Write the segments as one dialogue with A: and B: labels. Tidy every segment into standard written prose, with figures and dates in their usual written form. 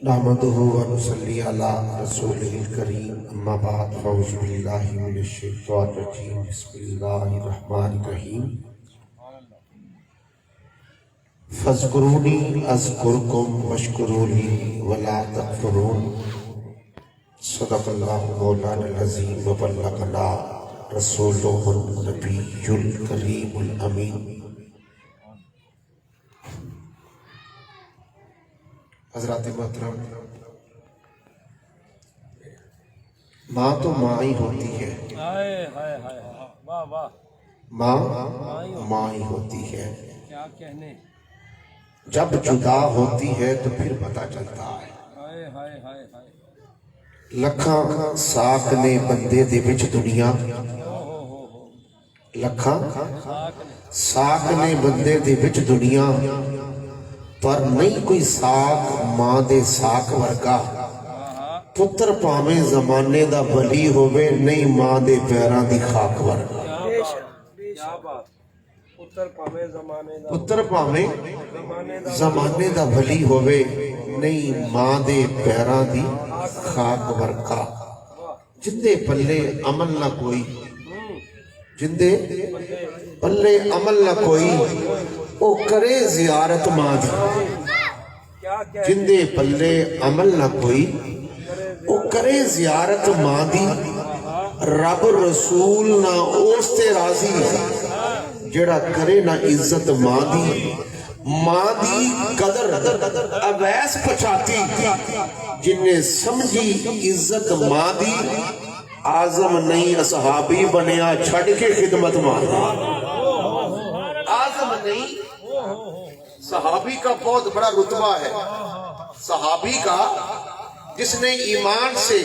A: نحمدہ ونصلی علی رسولہ الکریم اما بعد فاعوذ باللہ من الشیطان الرجیم بسم اللہ الرحمن الرحیم فاذکرونی اذکرکم واشکرونی ولا تکفرون صدق اللہ مولانا العظیم وبلغنا رسولہ النبی الکریم الامین۔ حضرات محترم، ماں تو ماں ہی ہوتی ہے، ماں ماں ہی ہوتی ہے، جب جدا ہوتی ہے تو پھر پتہ چلتا ہے۔ لکھاں ساکھ نے بندے دے وچ دنیا، لکھاں ساکھ نے بندے دے وچ دنیا، پر نہیں کوئی ساکھ ماں دے ساکھ ورگا۔ پتر پاویں زمانے دا ولی ہووے، نہیں ماں دے پیراں دی خاک ورگا۔ پتر پاویں زمانے دا ولی ہووے، نہیں ماں دے پیراں دی خاک ورگا۔ جندے پلے عمل نہ کوئی، جندے پلے عمل نہ کوئی، او کرے زیارت ماں دی۔ جندے پلے عمل نہ کوئی، او کرے زیارت ماں دی۔ رب رسول نہ اوستے راضی، جڑا کرے نہ عزت ماں دی۔ ماں دی قدر اویس پچھاتی، جن نے سمجھی عزت ماں دی۔ اعظم نہیں اصحابی بنیا، چھڑ کے خدمت ماں دی۔ اعظم نہیں، صحابی کا بہت بڑا رتبہ ہے۔ صحابی کا جس نے ایمان سے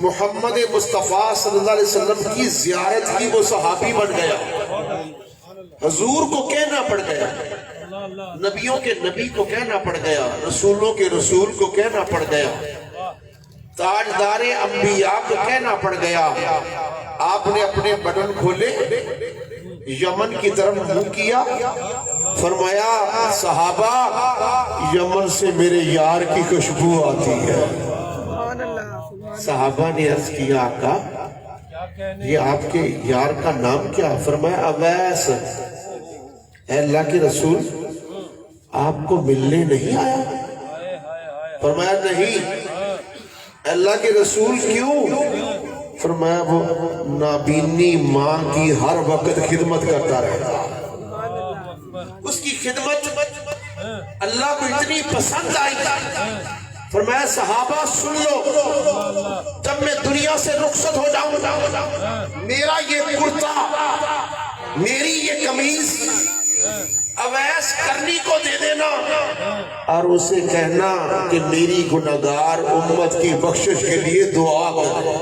A: محمد مصطفیٰ صلی اللہ علیہ وسلم کی زیارت کی، وہ صحابی بن گیا۔ حضور کو کہنا پڑ گیا، نبیوں کے نبی کو کہنا پڑ گیا، رسولوں کے رسول کو کہنا پڑ گیا، تاجدار انبیاء کو کہنا پڑ گیا۔ آپ نے اپنے بٹن کھولے، یمن کی طرف منہ کیا، فرمایا صحابہ یمن سے میرے یار کی خوشبو آتی ہے۔ صحابہ نے عرض کیا آقا یہ آپ کے یار کا نام کیا؟ فرمایا اویس۔ اے اللہ کے رسول آپ کو ملنے نہیں آیا؟ فرمایا نہیں۔ اللہ کے رسول کیوں؟ فرمایا وہ نابینی ماں کی ہر وقت خدمت کرتا رہتا، اس کی خدمت اللہ کو اتنی پسند آئی۔ فرمایا صحابہ سن لو، جب میں دنیا سے رخصت ہو جاؤں، میرا یہ کرتا، میری یہ قمیض اویس کرنی کو دے دینا، اور اسے کہنا کہ میری گناہگار امت کی بخشش کے لیے دعا کرے۔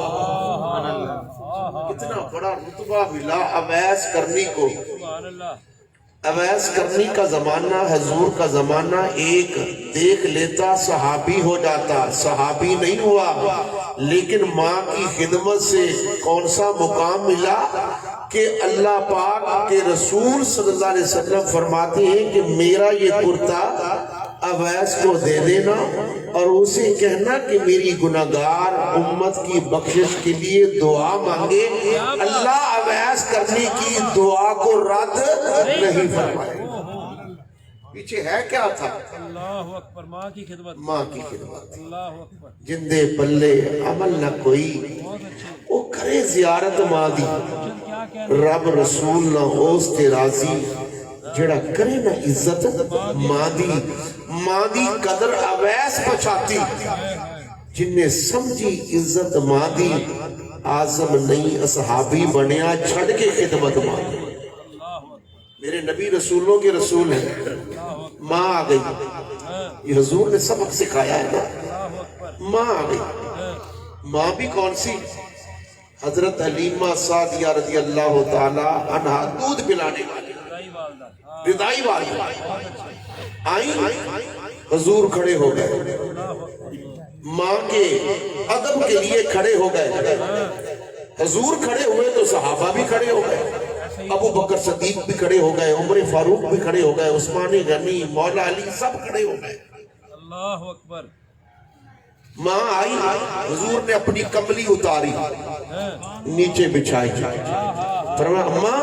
A: اتنا بڑا رتبہ ملا اویس کرنی کو۔ اویس کرنی کا زمانہ، حضور کا زمانہ، ایک دیکھ لیتا صحابی ہو جاتا۔ صحابی نہیں ہوا، لیکن ماں کی خدمت سے کون سا مقام ملا کہ اللہ پاک کے رسول صلی اللہ علیہ وسلم فرماتے ہیں کہ میرا یہ کرتا اویس کو دے دینا، اور اسے کہنا کہ میری گناہگار امت کی بخشش کے لیے دعا مانگے۔ اللہ اویس کرنے کی دعا کو رد نہیں فرمائے۔ پیچھے ہے کیا تھا؟
B: اللہ اکبر، ماں کی خدمت،
A: ماں کی خدمت۔
B: اللہ اکبر،
A: جندے پلے عمل نہ کوئی، وہ کرے زیارت ماں دی۔ رب رسول نہ اوستے راضی، جڑا کرے نہ عزت ماں دی۔ ماں دی قدر اویس پچھاتی، جن نے سمجھی عزت ماں دی۔ اعظم نہیں اصحابی بنیا، چھڑ کے خدمت ماں دی۔ میرے نبی رسولوں کے رسول ہیں، ماں آ گئی۔ یہ حضور نے سبق سکھایا ہے نا، ماں آ گئی۔ ماں بھی کون سی؟ حضرت حلیمہ سعدیہ رضی اللہ تعالی عنہا، دودھ پلانے والی، رضائی والی آئیں، حضور کھڑے ہو گئے، ماں کے ادب کے لیے کھڑے ہو گئے۔ حضور کھڑے ہوئے تو صحابہ بھی کھڑے ہو گئے، ابو بکر صدیق بھی کھڑے ہو گئے، عمر فاروق بھی کھڑے ہو گئے، عثمان غنی، مولا علی سب کھڑے ہو گئے۔
B: اللہ اکبر۔
A: ماں آئی، حضور نے اپنی کملی اتاری، نیچے بچھائی، فرمایا اماں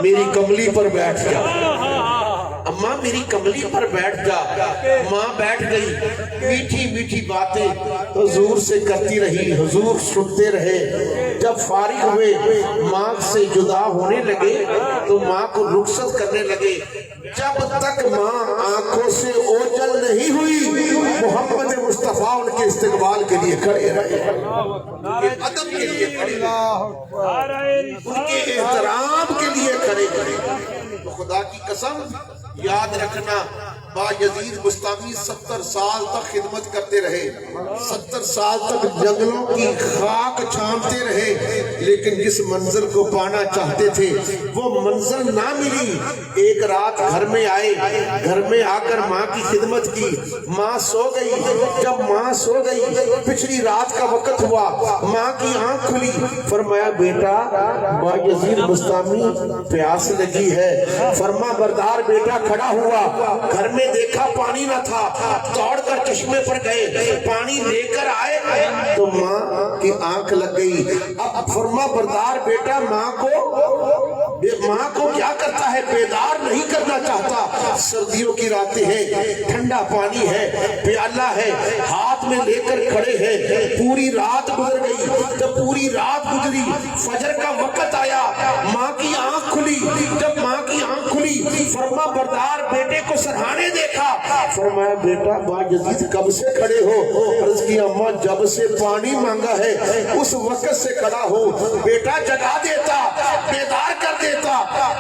A: میری کملی پر بیٹھ جا، اماں میری کملی پر بیٹھ جا۔ ماں بیٹھ گئی، میٹھی میٹھی باتیں حضور سے کرتی رہی، حضور سنتے رہے۔ جب فارغ ہوئے، ماں سے جدا ہونے لگے تو ماں کو رخصت کرنے لگے۔ جب تک ماں آنکھوں سے اوجھل نہیں ہوئی، محمد مصطفیٰ ان کے استقبال کے لیے کھڑے رہے، ادب کے لیے کھڑے رہے، ان کے احترام کے لیے کھڑے رہے۔ تو خدا کی قسم یاد رکھنا، باجزید بستامی 70 سال تک خدمت کرتے رہے، 70 سال تک جنگلوں کی خاک چھانتے رہے، لیکن جس منزل کو پانا چاہتے تھے وہ منزل نہ ملی۔ ایک رات گھر میں آئے، گھر میں آ کر ماں کی خدمت کی، ماں سو گئی۔ جب ماں سو گئی، پچھلی رات کا وقت ہوا، ماں کی آنکھ کھلی، فرمایا بیٹا باجزید بستامی پیاس لگی ہے۔ فرما بردار بیٹا کھڑا ہوا، گھر میں دیکھا پانی نہ تھا، دوڑ کر چشمے پر گئے، پانی لے کر آئے تو ماں کی آنکھ لگ گئی۔ اب فرما بردار بیٹا ماں کو کیا کرتا ہے، بیدار نہیں کرنا چاہتا۔ سردیوں کی راتیں ہیں، ٹھنڈا پانی ہے، پیالہ ہے، ہاتھ میں لے کر کھڑے ہیں۔ پوری رات گزر گئی، جب پوری رات گزری، فجر کا وقت آیا، ماں کی آنکھ کھلی۔ جب ماں کی آنکھ کھلی، فرما بردار بیٹے کو سرہانے دیکھا، فرمایا بیٹا باجزید کب سے کھڑے ہو؟ عرض کی اماں جب سے پانی مانگا ہے اس وقت سے کھڑا ہوں۔ بیٹا جگا دیتا، بیدار کر دیتا۔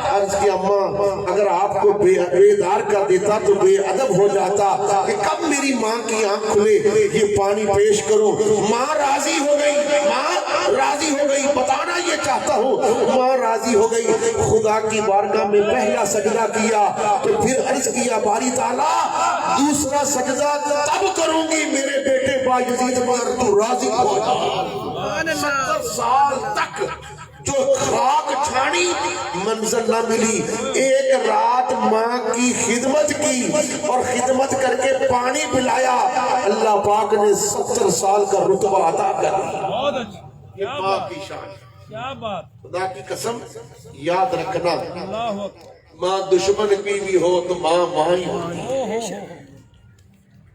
A: عرض کی اماں اگر آپ کو بیدار کر دیتا تو بے ادب ہو جاتا کہ کب میری ماں کی آنکھ کھلے یہ پانی پیش کروں۔ ماں راضی ہو گئی، ماں راضی ہو گئی، بتانا یہ چاہتا ہوں، ماں راضی ہو گئی۔ خدا کی بارگاہ میں پہلا سجدہ کیا تو پھر عرض کیا باری تعالیٰ دوسرا سجدہ تب کروں گی میرے بیٹے باجزید پر تو راضی ہو جا۔ 70 سال تک جو خاک چھانی منزل نہ ملی، ایک رات ماں کی خدمت کی اور خدمت کر کے پانی پلایا، اللہ پاک نے 70 سال کا رتبہ عطا کر دیا۔
B: بہت اچھا،
A: ماں کی شان،
B: کیا بات،
A: خدا کی قسم یاد رکھنا،
B: اللہ اکبر،
A: ماں دشمن کی بھی ہو تو ماں ہی ہوتی ہے۔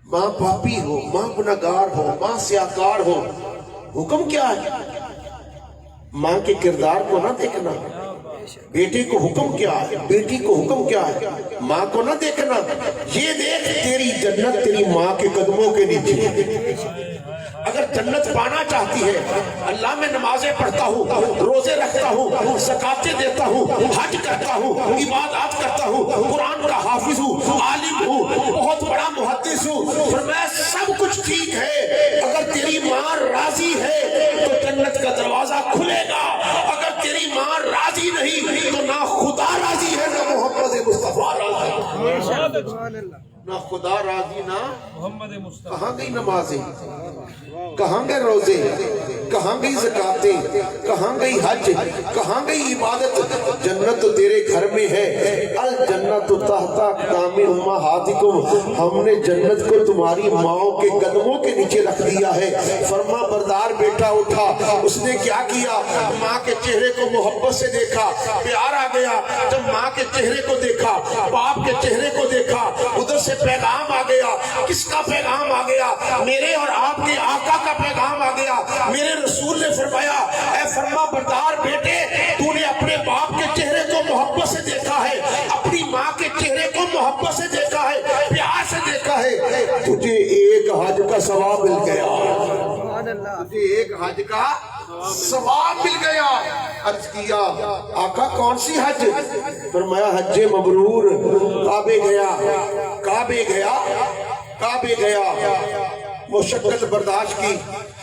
A: ماں پاپی ہو، ماں گناہگار ہو، ماں سیاکار ہو، حکم کیا ہے؟ ماں کے کردار کو نہ دیکھنا، بیٹے کو حکم کیا ہے، بیٹی کو حکم کیا ہے، ماں کو نہ دیکھنا، یہ دیکھ تیری جنت تیری ماں کے قدموں کے نیچے۔ اگر جنت پانا چاہتی ہے، اللہ میں نمازیں پڑھتا ہوں، روزے رکھتا ہوں، زکاتیں دیتا ہوں، حج کرتا ہوں، عبادات کرتا ہوں، قرآن کا حافظ ہوں، عالم ہوں، بہت بڑا محدث ہوں، فرمایا سب کچھ ٹھیک ہے، اگر تیری ماں راضی ہے تو جنت کا دروازہ کھلے گا۔ اگر تیری ماں راضی نہیں تو نہ خدا راضی ہے نہ محمد مصطفیٰ راضی، نہ خدا راضی نہ
B: محمد مصطفیٰ۔
A: کہاں گئی نمازیں، کہاں گئے روزے، کہاں گئی زکاتیں، کہاں گئی حج، کہاں گئی عبادت؟ جنت تو تیرے گھر میں ہے، الجنت تحت اقدام امہاتکم، ہم نے جنت کو تمہاری ماؤں کے قدموں کے نیچے رکھ دیا ہے۔ فرما بردار بیٹا اٹھا، اس نے کیا کیا؟ ماں کے چہرے کو محبت سے دیکھا، پیار آ گیا۔ جب ماں کے چہرے کو دیکھا، باپ کے چہرے کو دیکھا، ادھر سے پیغام آ گیا۔ کس کا پیغام آ گیا؟ میرے اور آپ کے آقا کا پیغام آ گیا۔ میرے رسول نے فرمایا اے فرما بردار بیٹے، تو نے اپنے باپ کے چہرے کو محبت سے دیکھا ہے، اپنی ماں کے چہرے کو محبت سے دیکھا ہے، پیار سے دیکھا ہے، تجھے ایک حج کا ثواب مل گیا، تجھے ایک حج کا ثواب مل گیا۔ عرض کیا آقا کون سی حج؟ فرمایا حج مبرور، کعبے گیا، کعبے گیا، کعبے گیا، مشقت برداشت کی،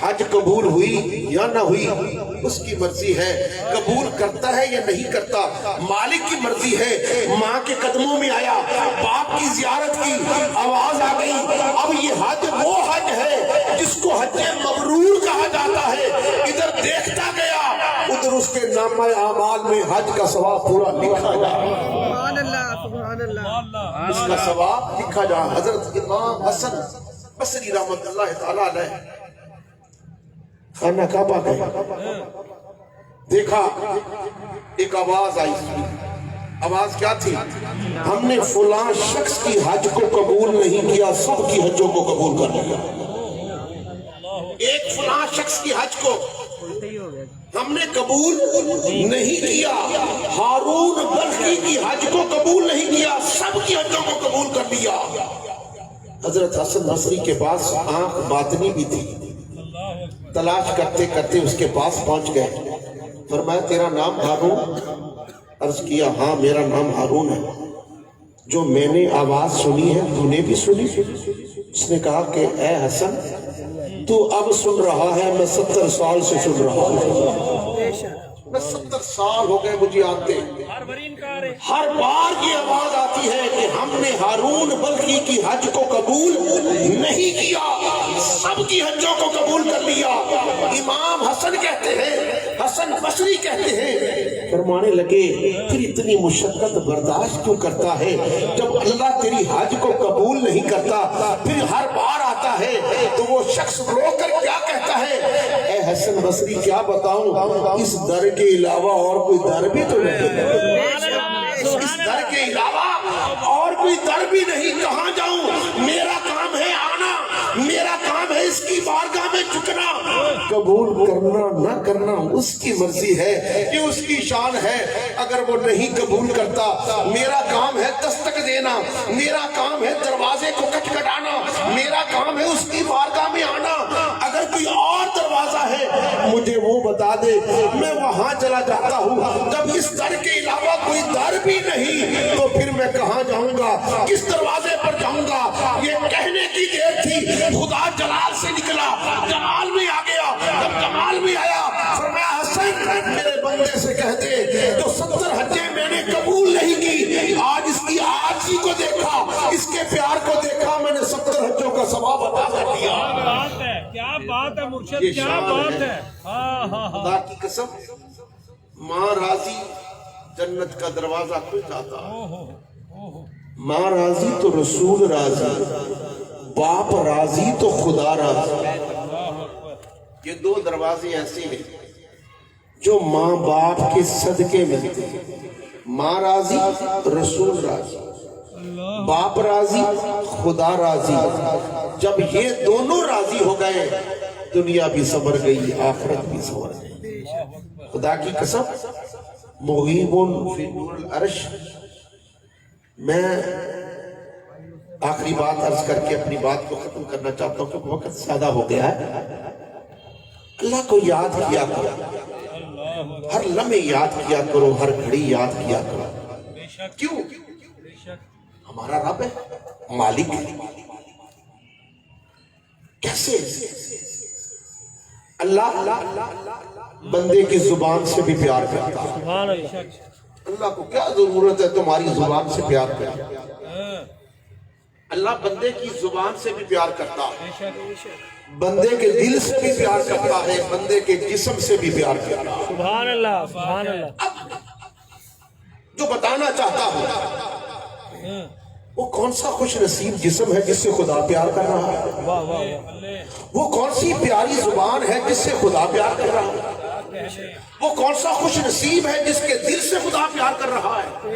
A: حج قبول ہوئی یا نہ ہوئی اس کی مرضی ہے، قبول کرتا ہے یا نہیں کرتا مالک کی مرضی ہے۔ ماں کے قدموں میں آیا، باپ کی زیارت کی، آواز آ گئی، اب یہ حج وہ حج ہے جس کو حج مبرور کہا جاتا ہے۔ ادھر دیکھتا گیا، ادھر اس کے نامہ اعمال میں حج کا ثواب پورا لکھا جا رہا ہے، اس کا ثواب لکھا جا رہا ہے۔ حضرت امام حسن بصری رحمت اللہ تعالیٰ علیہ خانہ کعبہ گئے، دیکھا ایک آواز آئی، آواز کیا تھی؟ ہم نے فلاں شخص کی حج کو قبول نہیں کیا، سب کی حجوں کو قبول کر لیا۔ ایک فلاں شخص کی حج کو ہم نے قبول نہیں کیا، ہارون بلخی کی حج کو قبول نہیں کیا، سب کی حجوں کو قبول کر لیا۔ حضرت حسن بصری کے پاس آنکھ باطنی بھی تھی، تلاش کرتے کرتے اس کے پاس پہنچ گئے، فرمایا تیرا نام ہارون؟ عرض کیا ہاں میرا نام ہارون ہے، جو میں نے آواز سنی ہے تو نے بھی سنی؟ اس نے کہا کہ اے حسن تو اب سن رہا ہے، میں 70 سال سے سن رہا ہوں، میں 70 سال ہو گئے مجھے آتے، ہر بار یہ آواز آتی ہے کہ ہم نے ہارون بلخی کی حج کو قبول نہیں کیا، سب کی حجوں کو قبول کر لیا۔ امام حسن کہتے ہیں، حسن بصری کہتے ہیں، فرمانے لگے پھر اتنی مشقت برداشت کیوں کرتا ہے؟ جب اللہ تیری حج کو قبول نہیں کرتا پھر ہر بار آتا ہے تو وہ شخص رو کر کیا کہتا ہے؟ اے حسن بصری کیا بتاؤں، اس در کے علاوہ اور کوئی در بھی تو نہیں، اس در کے علاوہ اور کوئی در بھی نہیں، کہاں جاؤں؟ میرا کام ہے آنا، میرا کام ہے اس کی بارگاہ میں جھکنا، قبول کرنا نہ کرنا اس کی مرضی ہے، یہ اس کی شان ہے۔ اگر وہ نہیں قبول کرتا میرا کام ہے دستک دینا، میرا کام ہے دروازے کو کھٹکھٹانا، میرا کام ہے اس کی بارگاہ میں آنا۔ اگر کوئی اور دروازہ ہے مجھے وہ بتا دے، میں وہاں چلا جاتا ہوں۔ جب اس در کے علاوہ کوئی در بھی نہیں تو پھر میں کہاں جاؤں گا، کس دروازے پر جاؤں گا؟ یہ کہنے کی دیر تھی، خدا جلال سے نکلا، جمال میں آ گیا۔ جب جمال میں آیا فرمایا حسن میرے بندے سے کہہ دے جو 70 حجیں میں نے قبول نہیں کی، آج اس کی عاجزی کو دیکھا، اس کے پیار کو دیکھا، میں نے 70 حجوں کا ثواب عطا کر دیا۔
B: کیا بات ہے مرشد، کیا بات ہے۔
A: خدا کی قسم، ماں راضی جنت کا دروازہ کھل جاتا، ماں راضی تو رسول راضی، باپ راضی تو خدا راضی۔ یہ دو دروازے ایسے ہیں جو ماں باپ کے صدقے ملتے ہیں، ماں راضی رسول راضی، باپ راضی خدا راضی۔ جب یہ دونوں راضی ہو گئے دنیا بھی سنور گئی، آخرت بھی سنور گئی۔ خدا کی قسم، مغیب فی نور العرش۔ میں آخری بات عرض کر کے اپنی بات کو ختم کرنا چاہتا ہوں کہ وقت زیادہ ہو گیا ہے۔ اللہ کو یاد کیا کرو، ہر لمحے یاد کیا کرو، ہر گھڑی یاد کیا کرو۔ کیوں؟ ہمارا رب ہے، مالک ہے۔ کیسے؟ اللہ بندے کی زبان سے بھی پیار کرتا ہے۔ اللہ کو کیا ضرورت ہے تمہاری زبان سے پیار کرنے؟ اللہ بندے کی زبان سے بھی پیار کرتا ہے، بندے کے دل سے بھی پیار کرتا ہے، بندے کے جسم سے بھی پیار کرتا ہے۔
B: سبحان اللہ، سبحان اللہ۔
A: اب جو بتانا چاہتا ہوں وہ کون سا خوش نصیب جسم ہے جس سے خدا پیار کر رہا ہے؟ وہ کون سی پیاری زبان ہے جس سے خدا پیار کر رہا ہے؟ وہ کون سا خوش نصیب ہے جس کے دل سے خدا پیار کر رہا ہے؟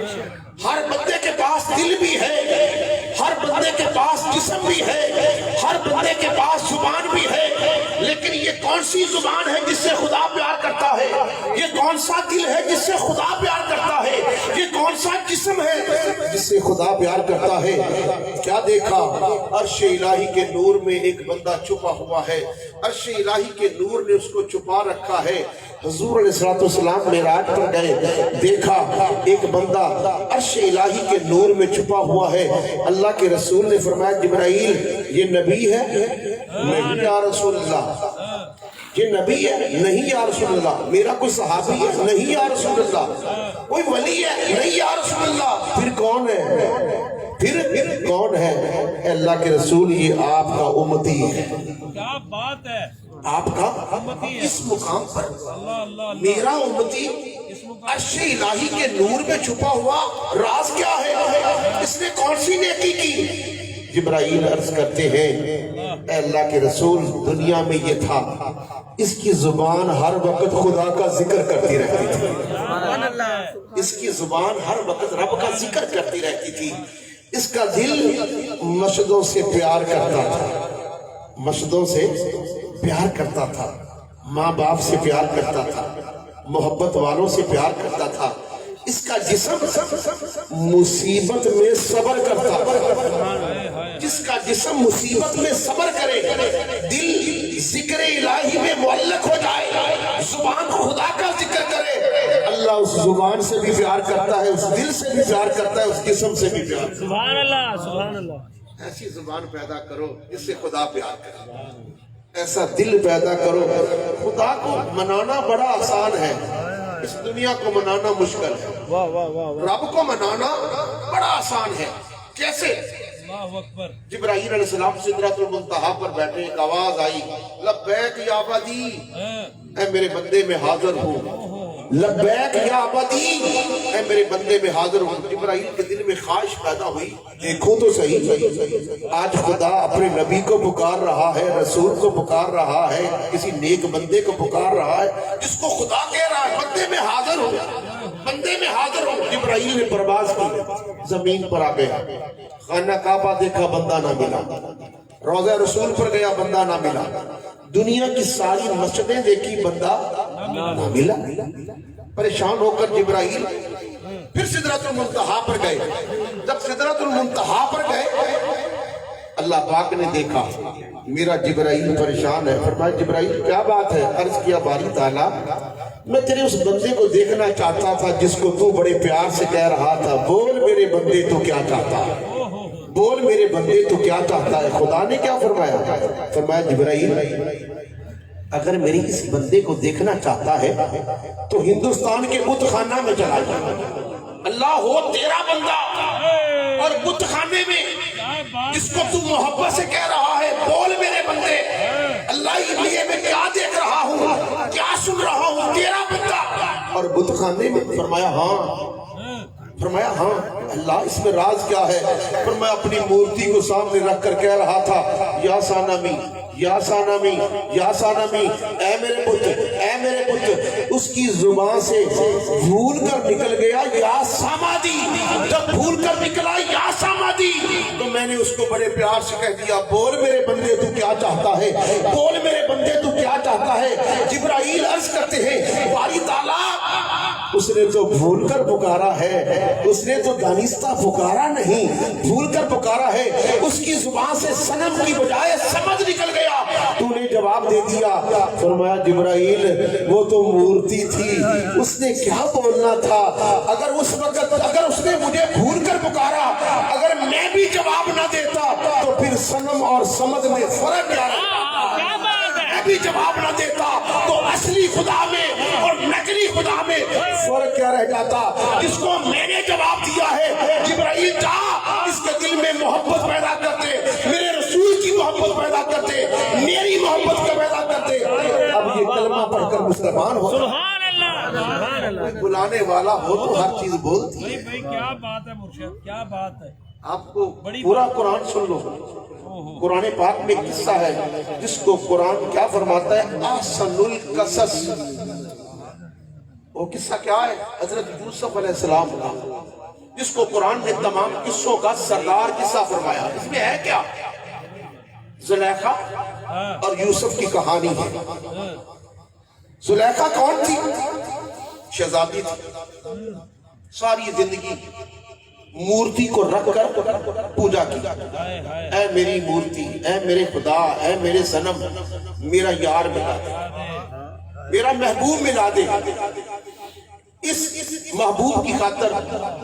A: ہر بندے کے پاس دل بھی ہے، ہر بندے کے پاس جسم بھی ہے، ہر بندے کے پاس زبان بھی ہے، لیکن یہ کون سی زبان ہے جس سے خدا پیار کرتا ہے؟ یہ کون سا دل ہے جس سے خدا پیار کرتا ہے؟ یہ کون سا جسم ہے جس سے خدا پیار کرتا ہے؟ کیا دیکھا؟ عرش الہی کے نور میں ایک بندہ چھپا ہوا ہے، عرش الہی کے نور نے اس کو چھپا رکھا ہے۔ حضور علیہ السلام معراج پر گئے، دیکھا ایک بندہ عرش الہی کے نور میں چھپا ہوا ہے۔ اللہ کے رسول نے فرمایا جبرائیل یہ نبی ہے؟ نہیں یا رسول اللہ۔ یہ نبی ہے؟ نہیں یا رسول اللہ۔ میرا کوئی صحابی ہے؟ نہیں یا رسول اللہ۔ کوئی ولی ہے؟ نہیں یا رسول اللہ۔ پھر کون ہے؟ پھر کون ہے؟ اے اللہ کے رسول یہ آپ کا امتی ہے۔
B: کیا بات ہے،
A: آپ کا اس مقام پر میرا امتی عرش الہی کے نور میں چھپا ہوا راز کیا ہے؟ اس نے کون سی نیکی کی؟ جبرائیل عرض کرتے ہیں اے اللہ کے رسول دنیا میں یہ تھا اس کی زبان ہر وقت خدا کا ذکر کرتی رہتی تھی، اس کی زبان ہر وقت رب کا ذکر کرتی رہتی تھی، اس کا دل مشدوں سے پیار کرتا تھا، مشدوں سے پیار کرتا تھا، ماں باپ سے پیار کرتا تھا، محبت والوں سے پیار کرتا تھا، اس کا جسم مصیبت میں صبر کرتا تھا، جس کا جسم مصیبت میں صبر کرے دل ذکر الہی میں معلق ہو جائے، زبان خدا کا ذکر کرے، اللہ اس زبان سے بھی پیار کرتا ہے، اس دل سے بھی پیار کرتا ہے، اس جسم سے بھی پیار۔
B: سبحان اللہ سبحان اللہ۔
A: ایسی زبان پیدا کرو جس سے خدا پیار کرے، ایسا دل پیدا کرو۔ خدا کو منانا بڑا آسان ہے، اس دنیا کو منانا مشکل ہے، رب کو منانا بڑا آسان ہے۔ کیسے؟
B: اللہ اکبر۔
A: جبرائیل علیہ السلام سدرۃ المنتہا پر بیٹھے، ایک آواز آئی لبیک یا عبدی، اے میرے بندے میں حاضر ہوں، لبیک یا عبدی، اے میرے بندے میں حاضر ہوں۔ جبرائیل کے دل میں خواہش پیدا ہوئی، دیکھو تو صحیح، آج خدا اپنے نبی کو پکار رہا ہے، رسول کو پکار رہا ہے، کسی نیک بندے کو پکار رہا ہے جس کو خدا کہہ رہا ہے بندے میں حاضر ہوں، بندے میں حاضر ہوں۔ جبرائیل نے پرواز کی، زمین پر آ گیا، خانہ کعبہ دیکھا، بندہ نہ ملا، روضہ رسول پر گیا، بندہ نہ ملا، دنیا کی ساری مسجدیں دیکھی، بندہ نہ ملا۔ پریشان ہو کر جبرائیل پھر سدرۃ المنتہا پر گئے۔ جب سدرۃ المنتہا پر گئے اللہ پاک نے دیکھا میرا جبرائیل پریشان ہے، فرمایا جبرائیل کیا بات ہے؟ عرض کیا باری تعالیٰ میں تیرے اس بندے کو دیکھنا چاہتا تھا جس کو تو بڑے پیار سے کہہ رہا تھا بول میرے بندے تو کیا چاہتا ہے، بول میرے بندے تو کیا چاہتا ہے۔ خدا نے کیا فرمایا؟ فرمایا جبرائیل اگر میری اس بندے کو دیکھنا چاہتا ہے تو ہندوستان کے بت خانہ میں چلا جا، اللہ ہو تیرا بندہ اور بت خانے میں جس کو تو محبت سے کہہ رہا ہے بول میرے بندے، اللہ یہ میں کیا دیکھ رہا ہوں، کیا سن رہا ہوں، تیرا بندہ۔ اور بت خانے میں فرمایا ہاں، فرمایا ہاں اللہ اس میں راز کیا ہے؟ فرمایا اپنی مورتی کو سامنے رکھ کر کہہ رہا تھا یا سانمی یا سانمی یا سانمی، اے میرے پتر اے میرے پتر۔ اس کی زبان سے بھول کر نکل گیا یا سامادی، جب بھول کر نکلا یا سامادی تو میں نے اس کو بڑے پیار سے کہہ دیا بول میرے بندے تو کیا چاہتا ہے، بول میرے بندے تو کیا چاہتا ہے۔ جبرائیل عرض کرتے ہیں باری تعالیٰ اس نے تو بھول کر پکارا ہے، اس نے تو دانستہ پکارا نہیں، بھول کر پکارا ہے، اس کی زبان سے صنم کی بجائے سمجھ نکل گیا، تو نے جواب دے دیا۔ فرمایا جبرائیل وہ تو مورتی تھی، اس نے کیا بولنا تھا، اگر اس وقت اگر اس نے مجھے بھول کر پکارا، اگر میں بھی جواب نہ دیتا تو پھر صنم اور سمجھ میں فرق کیا رہتا، میں بھی جواب نہ دیتا تو اصلی خدا میں اور نقلی خدا میں فرق کیا رہ جاتا۔ جس کو میں نے جواب دیا ہے جبرائیل جا اس کے دل میں محبت پیدا کرتے، میرے رسول کی محبت پیدا کرتے، میری محبت کا پیدا کرتے۔ اب یہ کلمہ پڑھ کر مسلمان ہو،
B: سبحان اللہ سبحان اللہ۔
A: بلانے والا ہو تو ہر چیز بولتی ہے۔
B: بھائی کیا بات ہے مرشد، کیا بات ہے۔
A: آپ کو پورا قرآن سن لو، قرآن پاک میں ایک قصہ ہے جس کو قرآن کیا فرماتا ہے احسن القصص۔ وہ قصہ کیا ہے؟ حضرت یوسف علیہ السلام کا، جس کو قرآن نے تمام قصوں کا سردار قصہ فرمایا۔ اس میں ہے کیا؟ زلیخا اور یوسف کی کہانی ہے۔ زلیخا کون تھی؟ شہزادی تھی، ساری زندگی مورتی کو رکھ کر پوجا کی، اے میری مورتی، اے میرے خدا، اے میرے صنم، میرا یار ملا دے، میرا محبوب ملا دے۔ اس محبوب کی خاطر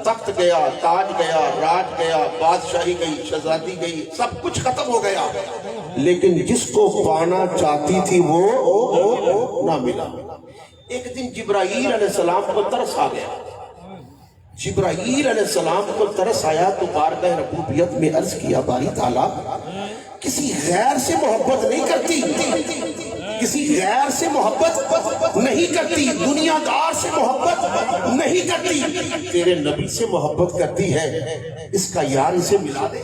A: تخت گیا، تاج گیا، راج گیا، بادشاہی گئی، شہزادی گئی، سب کچھ ختم ہو گیا، لیکن جس کو پانا چاہتی تھی وہ نہ ملا۔ ایک دن جبرائیل علیہ السلام کو ترس آ گیا، جبرائیل علیہ السلام کو ترس آیا تو بارگاہ ربوبیت میں عرض کیا باری تعالیٰ کسی غیر سے محبت نہیں کرتی، کسی غیر سے محبت نہیں کرتی، دنیا دار سے محبت نہیں کرتی، تیرے نبی سے محبت کرتی ہے، اس کا یار اسے ملا دے۔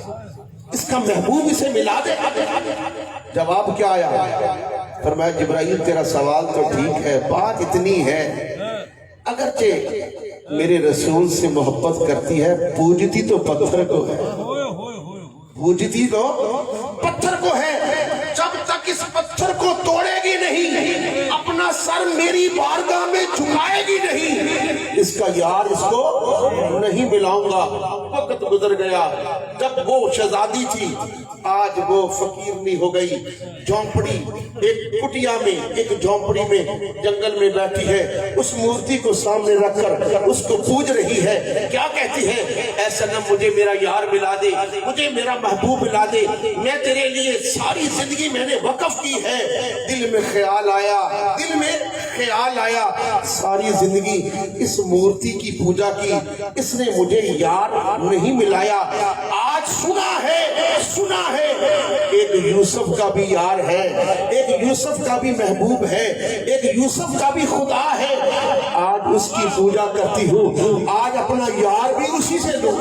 A: اس کا محبوب اسے ملا دے. جواب کیا آیا؟ فرمایا جبرائیل تیرا سوال تو ٹھیک ہے، بات اتنی ہے اگرچہ میرے رسول سے محبت کرتی ہے، پوجتی تو پتھر کو ہے، پوجتی تو پتھر کو ہے. جب تک اس پتھر کو توڑے گی نہیں، اپنا سر میری بارگاہ میں جھکائے گی نہیں، اس کا یار اس کو نہیں ملاؤں گا. وقت گزر گیا. جب وہ شہزادی تھی آج وہ فقیرنی ہو گئی. جھونپڑی ایک کٹیا میں، ایک جھونپڑی میں جنگل میں بیٹھی ہے، اس مورتی کو سامنے رکھ کر اس کو پوج رہی ہے. کیا کہتی ہے؟ اے صنم مجھے میرا یار ملا دے، مجھے میرا محبوب ملا دے، میں تیرے لیے ساری زندگی میں نے وقف کی ہے. دل میں خیال آیا، دل میں خیال آیا، ساری زندگی اس مورتی کی پوجا کی، اس نے مجھے یار نہیں ملایا. آج سنا ہے ایک یوسف کا بھی یار ہے، ایک یوسف کا بھی محبوب ہے، ایک یوسف کا بھی خدا ہے. آج اس کی پوجا کرتی ہوں، آج اپنا یار بھی اسی سے دوں.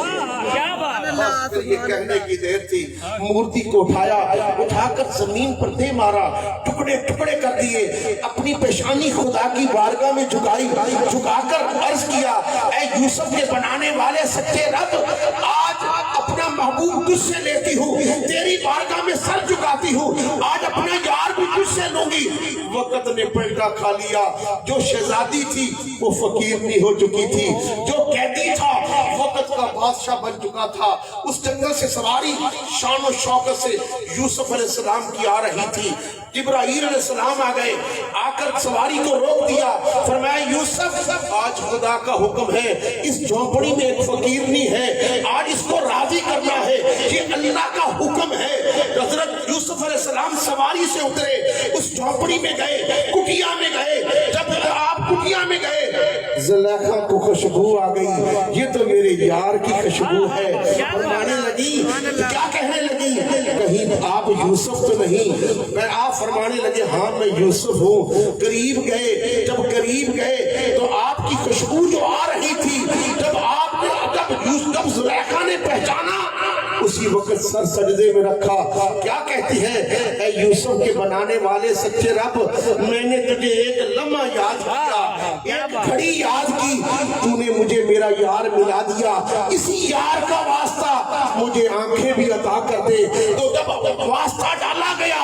A: بس پھر یہ کہنے کی دیر تھی. مورتی کو اٹھا کر زمین پر دے مارا، ٹکڑے ٹکڑے کر دیے، اپنی پیشانی خدا کی بارگاہ میں جھکائی، جھکا کر عرض کیا اے یوسف کے بنانے والے سچے رب، آج اپنا محبوب تجھ سے لیتی ہوں، تیری بارگاہ میں سر جھکاتی ہوں، آج اپنا یار بھی تجھ سے لوں گی. وقت نے پلٹا کھا لیا. جو شہزادی تھی وہ فقیرنی ہو چکی تھی، جو قیدی تھا وقت کا بادشاہ بن چکا تھا. اس جنگل سے سواری شان و شوکت سے یوسف علیہ السلام کی آ رہی تھی. جبرائیل علیہ السلام آ گئے، آ کر سواری کو روک دیا. فرمایا یوسف آج خدا کا حکم ہے، اس جھونپڑی میں ایک فقیرنی ہے، آج اس کو راضی کرنا ہے، یہ اللہ کا حکم ہے. حضرت یوسف علیہ السلام سواری سے اترے، اس جھونپڑی میں گئے، کٹیا میں گئے. جب آپ کٹیا میں گئے، زلیخا کو خوشبو آ گئی، یہ تو میرے یار کی خوشبو ہے. فرمانے لگی، کیا کہنے لگی؟ کہیں آپ یوسف تو نہیں؟ آپ فرمانے لگے ہاں میں یوسف ہوں. قریب گئے، جب قریب گئے تو آپ کی خوشبو جو آ رہی تھی، جب زلیخا نے پہچانا اسی وقت سر سجدے میں رکھا. کیا کہتی ہے؟ اے یوسف کے بنانے والے سچے رب، میں نے تجھے ایک لمحہ یاد کیا، ایک گھڑی یاد کی، تو نے مجھے میرا یار ملا دیا. اسی یار کا واسطہ مجھے آنکھیں بھی عطا کر دے. تو جب واسطہ ڈالا گیا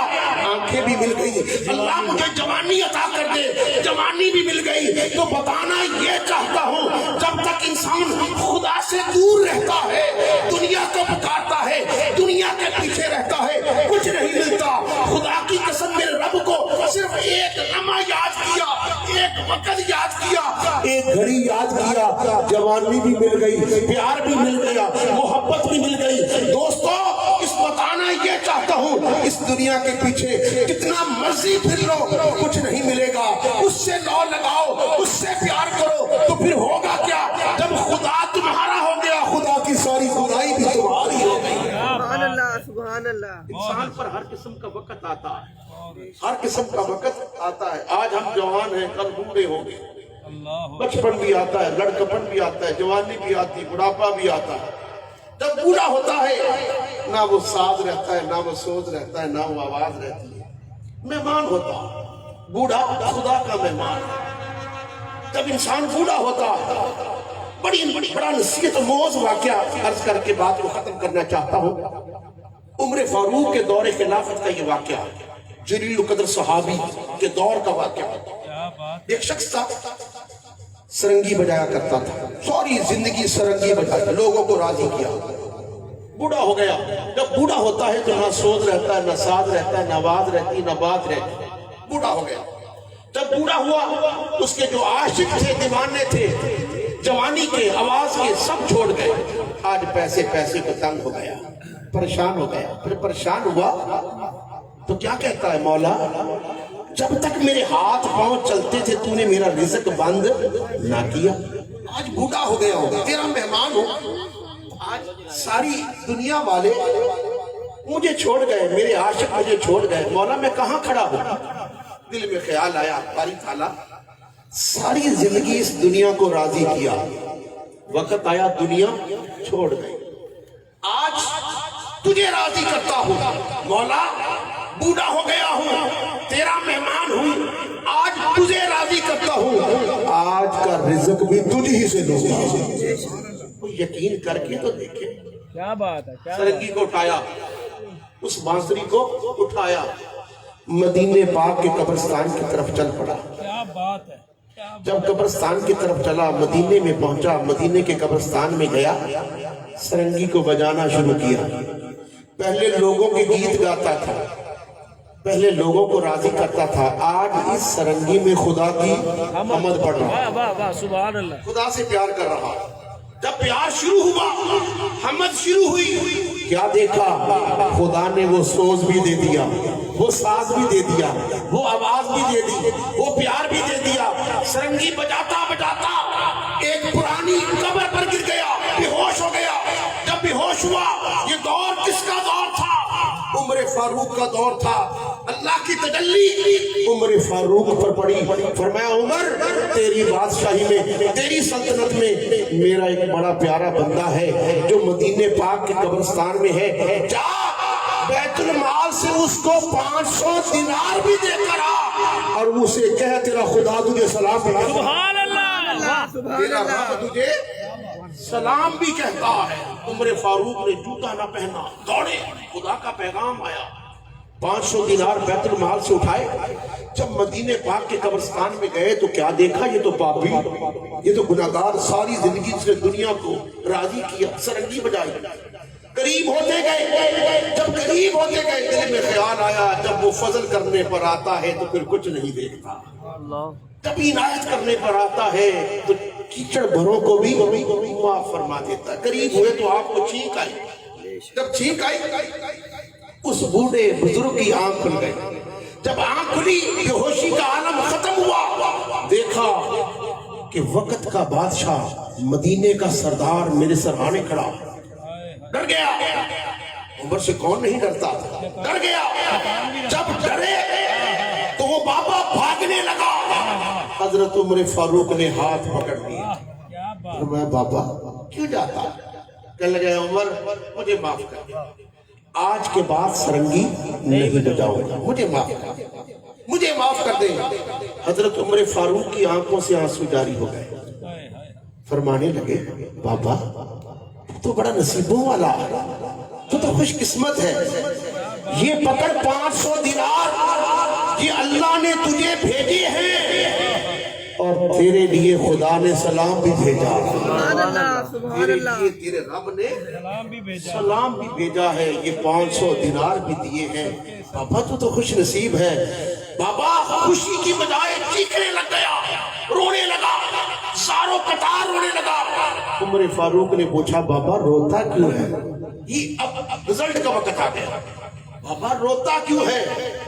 A: آنکھیں بھی مل گئی. اللہ مجھے جوانی عطا کر دے، جوانی بھی مل گئی. تو بتانا یہ چاہتا ہوں جب تک انسان خدا سے دور رہتا ہے، دنیا کو پکارتا ہے، دنیا کے پیچھے رہتا ہے، کچھ نہیں ملتا. خدا کی قسم میرے رب کو صرف ایک لمحہ یاد کیا، ایک وقت یاد کیا، ایک گھڑی یاد کیا، جوانی بھی مل گئی، پیار بھی مل گیا، محبت بھی مل گئی. دوستو اس بتانا یہ چاہتا ہوں اس دنیا کے پیچھے جتنا مرضی پھر لو کچھ نہیں ملے گا. اس سے لو لگاؤ، اس سے پیار کرو تو پھر ہوگا کیا؟ جب خدا تمہارا ہو گیا، خدا کی ساری خدائی بھی تمہاری ہو گئی.
C: سبحان اللہ، سبحان اللہ.
A: انسان پر ہر قسم کا وقت آتا ہے، ہر قسم کا وقت آتا ہے. آج ہم جوان ہیں، کل بوڑھے ہوں گے. بچپن بھی آتا ہے، لڑکپن بھی آتا ہے، جوانی بھی آتی، بڑھاپا بھی آتا ہے. جب بوڑھا ہوتا ہے نہ وہ ساز رہتا ہے، نہ وہ سوز رہتا ہے، نہ وہ آواز رہتی ہے. مہمان ہوتا ہے بوڑھا، خدا کا مہمان. جب انسان بوڑھا ہوتا ہے، بڑا نصیحت موز واقعہ عرض کر کے بات کو ختم کرنا چاہتا ہوں. عمر فاروق کے دور خلافت کا یہ واقعہ، جلیل القدر صحابی کے دور کا واقعہ. ایک شخص تھا، سرنگی بجایا کرتا تھا، ساری زندگی سرنگی بجایا، لوگوں کو راضی کیا. بوڑھا ہو گیا. جب بوڑھا ہوتا ہے تو نہ سوز رہتا ہے، نہ ساز رہتا ہے، نہ آواز رہتی، نہ بات رہتی. بوڑھا ہو گیا. جب بوڑھا ہوا اس کے جو عاشق تھے، دیوانے تھے، جوانی کے، آواز کے، سب چھوڑ گئے. آج پیسے کو تنگ ہو گیا، پریشان ہو گیا. پھر پریشان ہوا تو کیا کہتا ہے؟ مولا جب تک میرے ہاتھ پاؤں چلتے تھے تو نے میرا رزق بند نہ کیا. آج بوڑھا ہو گیا ہوں، تیرا مہمان ہوں، آج ساری دنیا والے مجھے چھوڑ گئے، میرے عاشق مجھے چھوڑ گئے. مولا میں کہاں کھڑا ہوں؟ دل میں خیال آیا، باری تعالیٰ ساری زندگی اس دنیا کو راضی کیا، وقت آیا دنیا چھوڑ گئی. آج تجھے راضی کرتا ہوں مولا بوڑھا ہو گیا ہوں تیرا مہمان ہوں آج تجھے راضی کرتا ہوں آج کا رزق بھی تجھ ہی سے دوں گا یقین کر کے تو دیکھیں
B: کیا بات ہے کیا
A: سرنگی کو اٹھایا اس بانسری کو اٹھایا مدینے پاک کے قبرستان کی طرف چل پڑا
B: کیا بات ہے
A: جب قبرستان کی طرف چلا مدینے میں پہنچا مدینے کے قبرستان میں گیا سرنگی کو بجانا شروع کیا پہلے لوگوں کے گیت گاتا تھا پہلے لوگوں کو راضی کرتا تھا آج اس سرنگی میں خدا کی حمد پڑھ رہا
B: واہ واہ واہ سبحان اللہ
A: خدا سے پیار کر رہا جب پیار شروع ہوا حمد شروع ہوئی کیا دیکھا خدا نے وہ سوز بھی دے دیا وہ ساز بھی دے دیا وہ آواز بھی دے دی وہ پیار بھی دے دیا سرنگی بجاتا بجاتا ایک پرانی قبر پر گر گیا بے ہوش ہو گیا جب بے ہوش ہوا یہ دور کس کا دور تھا عمر فاروق کا دور تھا اللہ کی تجلی عمر فاروق پر پڑی فرمایا عمر تیری بادشاہی میں تیری سلطنت میں میرا ایک بڑا پیارا بندہ ہے جو مدینے پاک کے قبرستان میں ہے جا بیت المال سے اس کو 500 دینار بھی دے کر آ اور اسے کہہ تیرا خدا تجھے سلام کہتا ہے
B: سبحان اللہ
A: تیرا رب تجھے سلام بھی کہتا ہے عمر فاروق نے جوتا نہ پہنا دوڑے خدا کا پیغام آیا 500 دینار بیت المال سے اٹھائے جب مدینے پاک کے قبرستان میں گئے تو کیا دیکھا یہ تو پاپی یہ تو گناہگار ساری زندگی سے دنیا کو راضی کیا سرنگی بجائی قریب ہوتے گئے جب قریب ہوتے گئے دل میں خیال آیا جب وہ فضل کرنے پر آتا ہے تو پھر کچھ نہیں دیکھتا جب عنایت کرنے پر آتا ہے تو کیچڑ بھروں کو بھی معاف فرما دیتا ہے قریب ہوئے تو آپ کو چھینک آئی جب چھینک آئی اس بوڑھے بزرگ کی آنکھ کھل گئی جب آنکھ کھلی بے ہوشی کا عالم ختم ہوا دیکھا کہ وقت کا بادشاہ مدینے کا سردار میرے سرہانے کھڑا ڈر گیا عمر سے کون نہیں ڈرتا ڈر گیا جب ڈرے تو وہ بابا بھاگنے لگا حضرت عمر فاروق نے ہاتھ پکڑ لیا میں بابا کیوں جاتا کہنے لگا عمر مجھے معاف کر آج کے بعد سرنگی نہیں بجاؤں گا مجھے معاف کر دے حضرت عمر فاروق کی آنکھوں سے آنسو جاری ہو گئے فرمانے لگے بابا تو بڑا نصیبوں والا تو خوش قسمت ہے یہ پکڑ 500 دینار یہ اللہ نے تجھے بھیجے ہیں اور تیرے لیے خدا نے سلام بھی بھیجا تیرے لیے تیرے رب نے سلام بھی بھیجا ہے یہ 500 دینار بھی دیے ہیں بابا تو خوش نصیب ہے بابا خوشی کی بجائے چیخنے لگ گیا رونے لگا ساروں قطار رونے لگا عمر فاروق نے پوچھا بابا روتا کیوں ہے یہ اب رزلٹ کا وقت آ گیا بابا روتا کیوں ہے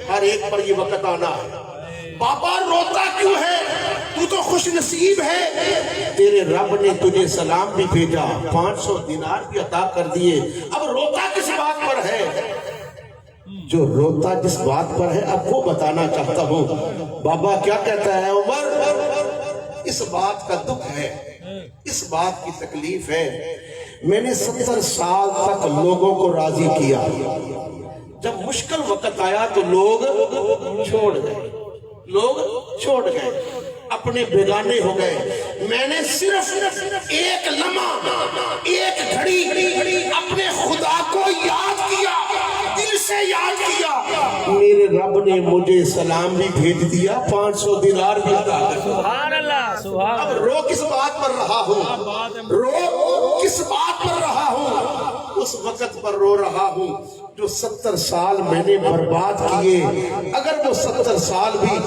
A: ہر ایک پر یہ وقت آنا ہے بابا روتا کیوں ہے تو خوش نصیب ہے تیرے رب نے تجھے سلام بھی بھیجا 500 دینار بھی عطا کر دیے اب روتا کس بات پر ہے جو روتا جس بات پر ہے اب وہ بتانا چاہتا ہوں بابا کیا کہتا ہے عمر اس بات کا دکھ ہے اس بات کی تکلیف ہے میں نے 70 سال تک لوگوں کو راضی کیا جب مشکل وقت آیا تو لوگ چھوڑ گئے اپنے بیگانے ہو گئے میں نے صرف ایک لمحہ ایک گھڑی اپنے خدا کو یاد کیا دل سے یاد کیا میرے رب نے مجھے سلام بھی بھیج دیا 500 دینار بھی عطا کر دیا
B: سبحان اللہ سبحان
A: اب رو کس بات پر رہا ہوں رو کس بات پر رہا ہوں اس وقت پر رو رہا ہوں جو 70 سال میں نے برباد کیے اگر وہ 70 سال بھی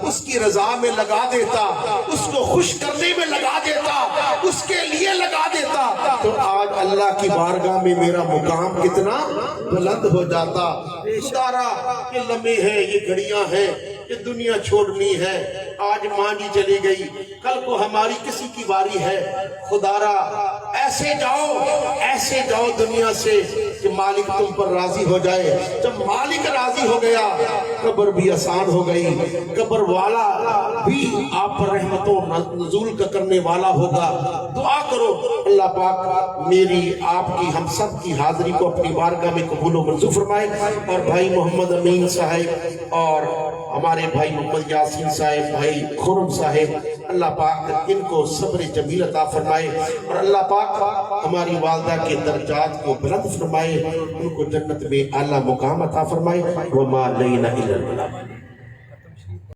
A: اس کی رضا میں لگا دیتا اس کو خوش کرنے میں لگا دیتا اس کے لیے لگا دیتا تو آج اللہ کی بارگاہ میں میرا مقام کتنا بلند ہو جاتا خدارا یہ لمحے ہیں یہ گھڑیاں ہیں یہ دنیا چھوڑنی ہے آج ماں جی چلی گئی، کل کو ہماری کسی کی باری ہے، خدارا ایسے جاؤ دنیا سے کہ مالک تم پر راضی ہو جائے۔ جب مالک راضی ہو گیا قبر بھی آسان ہو گئی، قبر والا بھی آپ پر رحمت و نزول کا کرنے والا ہوگا۔ دعا کرو اللہ پاک میری آپ کی ہم سب کی حاضری کو اپنی بارگاہ میں قبول و منظور فرمائے، اور بھائی محمد امین صاحب اور ہمارے بھائی محمد یاسین صاحب، بھائی خرم صاحب، اللہ پاک ان کو صبر جمیل عطا فرمائے، اور اللہ پاک ہماری والدہ کے درجات کو بلند فرمائے، ان کو جنت میں اعلیٰ مقام عطا فرمائے۔ وما علینا الا البلاغ۔